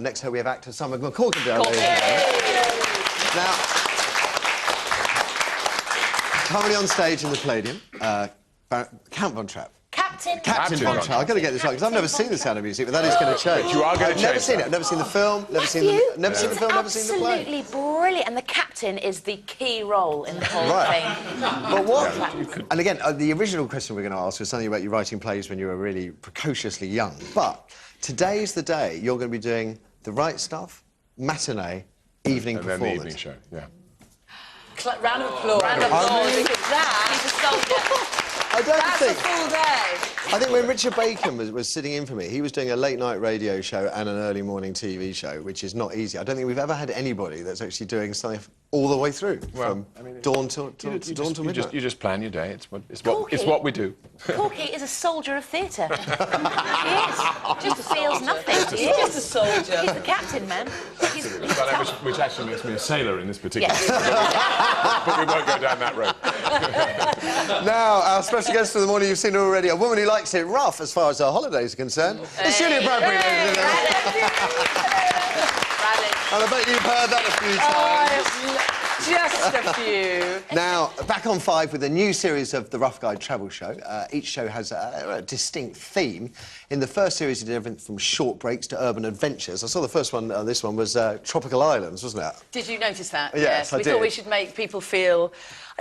Next to her, we have actor Simon McCorkindale. Ladies and gentlemen. Now, currently on stage in the Palladium, Count Von Trapp. Captain Von Trapp. I've got to get this right, because I've never seen The Sound of Music, but that is going to change. You are going to change. Never seen it. I've never seen the film, never seen the film, never seen the play. Absolutely brilliant. And the captain is the key role in the whole thing. But what... And again, the original question we're going to ask was something about you writing plays when you were really precociously young. But today's the day you're going to be doing The Right Stuff, matinee, evening performance. And then the evening show, yeah. Round of applause. Round of applause. Because that is a soldier. That's a full day. I think when Richard Bacon was sitting in for me, he was doing a late-night radio show and an early-morning TV show, which is not easy. I don't think we've ever had anybody that's actually doing something all the way through, from dawn till midnight. You just plan your day. It's what we do. Corky is a soldier of theatre. He is. Just feels nothing. He's just a soldier. He's the captain, man. He's Which actually makes me a sailor in this particular case. But we won't go down that road. Now, our special guest of the morning, you've seen her already, a woman who likes it rough as far as her holidays are concerned. It's Julia Bradbury, ladies and gentlemen. And I bet you've heard that a few times. Just a few. Now, back on 5 with a new series of the Rough Guide travel show. Each show has a distinct theme. In the first series, you did everything from short breaks to urban adventures. I saw the first one, this one, was Tropical Islands, wasn't it? Did you notice that? Yes, I we did. thought we should make people feel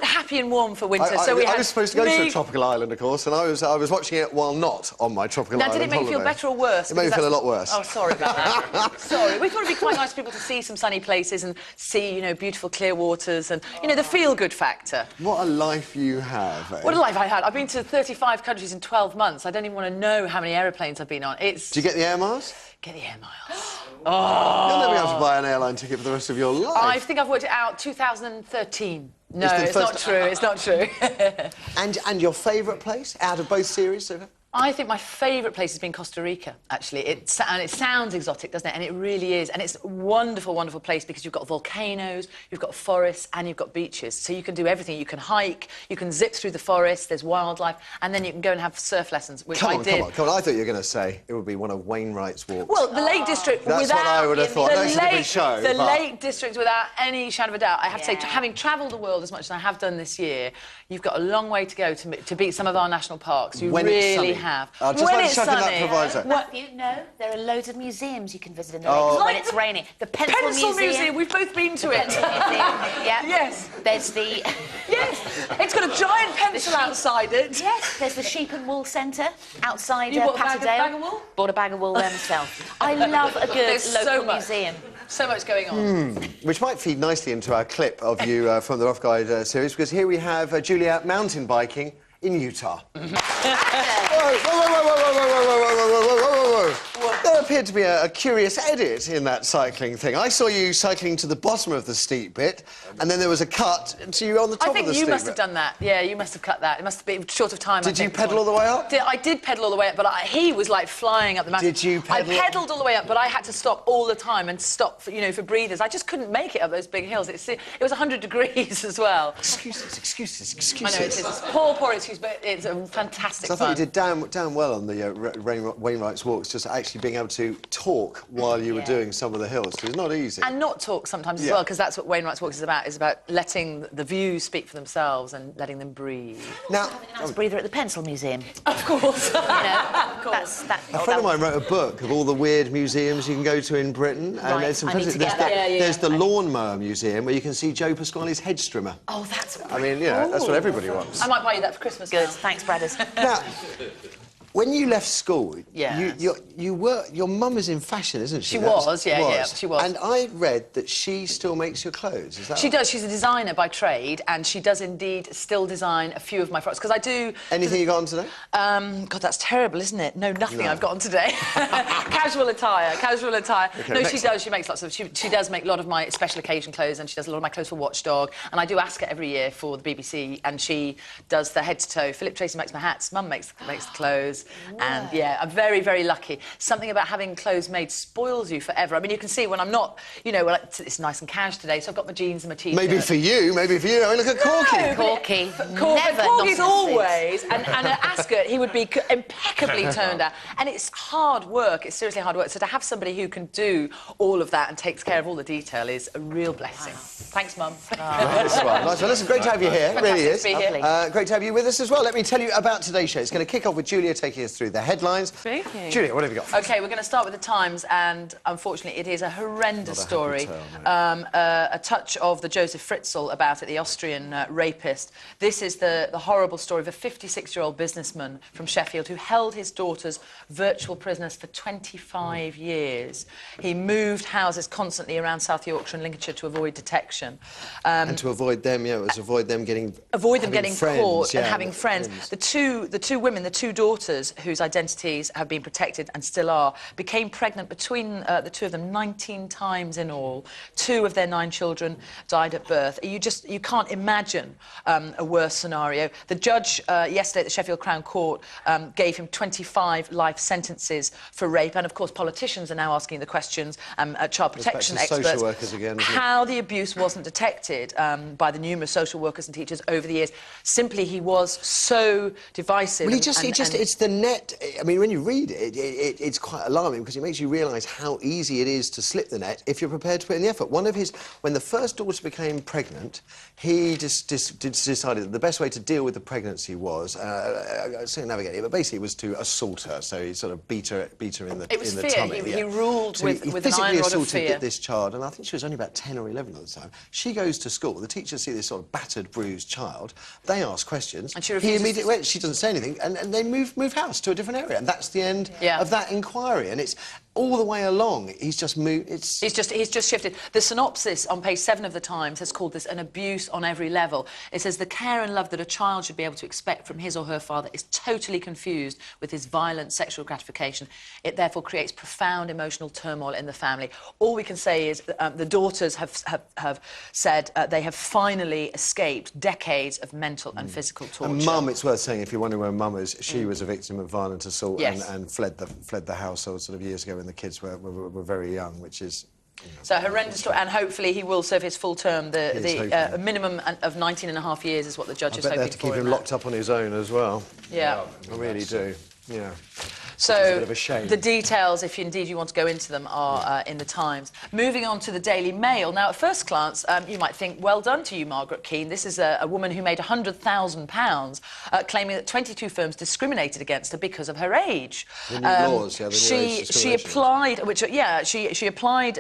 happy and warm for winter. I was supposed to go to a tropical island, of course, and I was watching it while not on my tropical island. Now, did it make you feel better or worse? It made me feel a lot worse. Oh, sorry about that. Sorry. We thought it'd be quite nice for people to see some sunny places and see, you know, beautiful clear waters and, you know, the feel-good factor. What a life you have, eh? What a life I had. I've been to 35 countries in 12 months. I don't even want to know how many aeroplanes I've been on. Do you get the air miles? Get the air miles. Oh! You'll never be able to buy an airline ticket for the rest of your life. I think I've worked it out 2013. No, it's not true. It's not true. And your favourite place out of both series so far? I think my favourite place has been Costa Rica, actually. And it sounds exotic, doesn't it? And it really is. And it's a wonderful, wonderful place because you've got volcanoes, you've got forests, and you've got beaches. So you can do everything. You can hike, you can zip through the forest, there's wildlife, and then you can go and have surf lessons, which I did. Come on. I thought you were going to say it would be one of Wainwright's walks. Well, the Lake District, That's what I would have thought. It's a different show. The Lake District, without any shadow of a doubt. I have to say, having travelled the world as much as I have done this year, you've got a long way to go to beat some of our national parks. You really have. When it's sunny. No, there are loads of museums you can visit in the lake when it's raining. The Pencil Museum. We've both been to it. Yeah. Yes. There's the... Yes. It's got a giant pencil outside it. Yes. There's the Sheep and Wool Centre outside You bought Patterdale. a bag of wool? Bought a bag of wool there myself. I love a good local museum. So much going on. Which might feed nicely into our clip of you from the Rough Guide series, because here we have Julia mountain biking in Utah. There appeared to be a curious edit in that cycling thing. I saw you cycling to the bottom of the steep bit, and then there was a cut to you on the top of the steep bit. I think you must have done that. Yeah, you must have cut that. It must have been short of time. Did you pedal all the way up? I did pedal all the way up, but he was like flying up the mountain. Did you pedal? I pedalled all the way up, but I had to stop all the time and stop, for, you know, for breathers. I just couldn't make it up those big hills. It was 100 degrees as well. Excuses. I know, it's a poor excuse, but it's a fantastic fun. I thought you did damn well on the Wainwright's walks, just actually being able to talk while you were doing some of the hills. It's not easy. And not talk sometimes as well, because that's what Wainwright's walks is about letting the views speak for themselves and letting them breathe. Now, that's a breather at the Pencil Museum. Of course. You know, of course. A friend of mine wrote a book of all the weird museums you can go to in Britain. And there's there's the Lawnmower Museum, where you can see Joe Pasquale's hedge trimmer. Oh, that's... I mean, you know, that's what everybody wants. I might buy you that for Christmas. Good. Thanks, Bradders. Now, when you left school, yes. your mum is in fashion, isn't she? She was. She was. And I read that she still makes your clothes, is that She right? does. She's a designer by trade, and she does indeed still design a few of my frocks, because I do... Anything you got on today? God, that's terrible, isn't it? No, nothing I've got on today. Casual attire. Okay, no, she does. She makes lots of... She does make a lot of my special occasion clothes, and she does a lot of my clothes for Watchdog, and I do ask her every year for the BBC, and she does the head to toe. Philip Tracy makes my hats, Mum makes the clothes. years. And, yeah, I'm very, very lucky. Something about having clothes made spoils you forever. I mean, you can see when I'm not, you know, it's nice and cash today, so I've got my jeans and my T-shirt. Maybe for you. I mean, look at Corky. Corky. Corky's always, and Ascot, he would be impeccably turned out. And it's hard work, it's seriously hard work. So to have somebody who can do all of that and takes care of all the detail is a real blessing. Thanks, Mum. Nice one. Listen, great to have you here. It really is. To be here. Great to have you with us as well. Let me tell you about today's show. It's going to kick off with Julia taking us through the headlines. Thank you. Julia, what have you got? OK, we're going to start with the Times, and unfortunately it is a horrendous story. A touch of the Joseph Fritzl about it, the Austrian rapist. This is the horrible story of a 56-year-old businessman from Sheffield who held his daughters virtual prisoners for 25 years. He moved houses constantly around South Yorkshire and Lincolnshire to avoid detection. And to avoid them, yeah, it was avoid them getting friends, caught and having friends. The two women, the two daughters whose identities have been protected and still are, became pregnant between the two of them 19 times in all. 2 of their 9 children died at birth. You can't imagine a worse scenario. The judge yesterday at the Sheffield Crown Court gave him 25 life sentences for rape, and of course politicians are now asking the questions, child protection experts, social workers again, how the abuse wasn't detected by the numerous social workers and teachers over the years. Simply, he was so divisive. Well, it's the net. I mean, when you read it, it's quite alarming because it makes you realise how easy it is to slip the net if you're prepared to put in the effort. When the first daughter became pregnant, he just decided that the best way to deal with the pregnancy was, I can't navigate it, but basically it was to assault her. So he sort of beat her in the tummy. He ruled so with he an physically iron rod of assaulted fear. this child, and I think she was only about 10 or 11 at the time. She goes to school. The teachers see this sort of battered, bruised child. They ask questions. And she refuses. She doesn't say anything, and they move house to a different area, and that's the end of that inquiry. And it's all the way along. He's just moved. He's just shifted. The synopsis on page 7 of the Times has called this an abuse on every level. It says the care and love that a child should be able to expect from his or her father is totally confused with his violent sexual gratification. It therefore creates profound emotional turmoil in the family. All we can say is the daughters have said they have finally escaped decades of mental and physical torture. And Mum, it's worth saying, if you're wondering where Mum is, she was a victim of violent assault and fled the household sort of years ago when the kids were very young, which is... So horrendous story, and hopefully he will serve his full term. The minimum of 19 and a half years is what the judge is hoping for. I bet they have to keep him locked up on his own as well. Yeah. I really do, yeah. So it's a bit of a shame. The details, if indeed you want to go into them, are in the Times. Moving on to the Daily Mail. Now, at first glance, you might think, well done to you, Margaret Keane. This is a woman who made £100,000 claiming that 22 firms discriminated against her because of her age. The new laws, the new age she applied, she applied,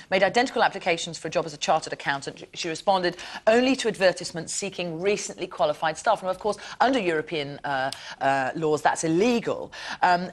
made identical applications for a job as a chartered accountant. She responded only to advertisements seeking recently qualified staff. Now, of course, under European laws, that's illegal.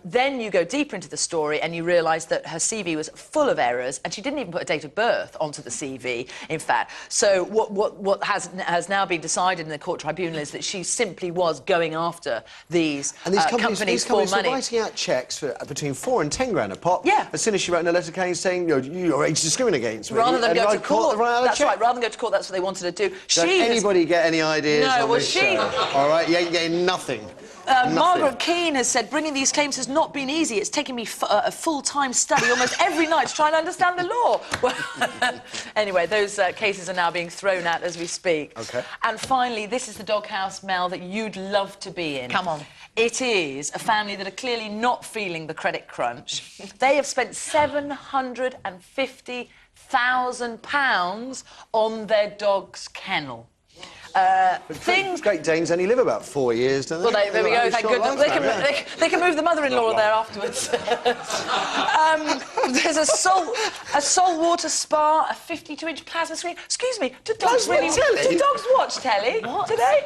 Then you go deeper into the story and you realise that her CV was full of errors, and she didn't even put a date of birth onto the CV, in fact. So what has now been decided in the court tribunal is that she simply was going after these companies for money. Were writing out cheques for between 4 and 10 grand a pop. Yeah. As soon as she wrote in a letter saying, your age discriminate against me. Rather than go to court. That's right, rather than go to court, that's what they wanted to do. Don't anybody get any ideas on this show? All right, you ain't getting nothing. Margaret Keane has said, bringing these claims has not been easy. It's taken me a full-time study almost every night to try and understand the law. Well, anyway, those cases are now being thrown out as we speak. OK. And finally, this is the doghouse, Mel, that you'd love to be in. Come on. It is a family that are clearly not feeling the credit crunch. They have spent £750,000 on their dog's kennel. Great Danes only live about 4 years, don't they? Well, there we go, thank goodness. They can move the mother-in-law there afterwards. There's a saltwater spa, a 52-inch plasma screen. Excuse me, do dogs watch telly? What? Do they?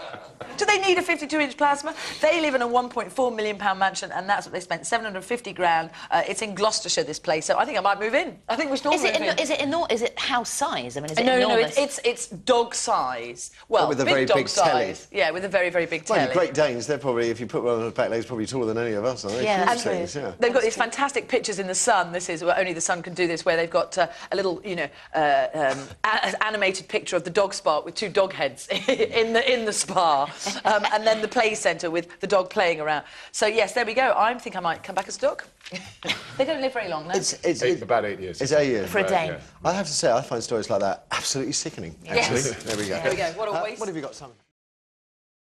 Do they need a 52-inch plasma? They live in a £1.4 million mansion, and that's what they spent, 750 grand. It's in Gloucestershire, this place, so I think I might move in. I think we should all move in. Is it house size? I mean, is it enormous? No, it's dog size. Well, with a very big telly. Yeah, with a very, very big telly. Well, Great Danes, they're probably, if you put one on the back legs, probably taller than any of us, aren't they? Yeah, absolutely. They've got these fantastic pictures in the Sun. This is where only the Sun can do this, where they've got a little, animated picture of the dog spa with 2 dog heads in the spa. and then the play centre with the dog playing around. So yes, there we go. I think I might come back as a duck. They don't live very long, no? About 8 years. It's 8 years. For a Dane. Yeah. I have to say, I find stories like that absolutely sickening. Actually. Yes. There we go. There we go. What a waste. What have you got, Simon?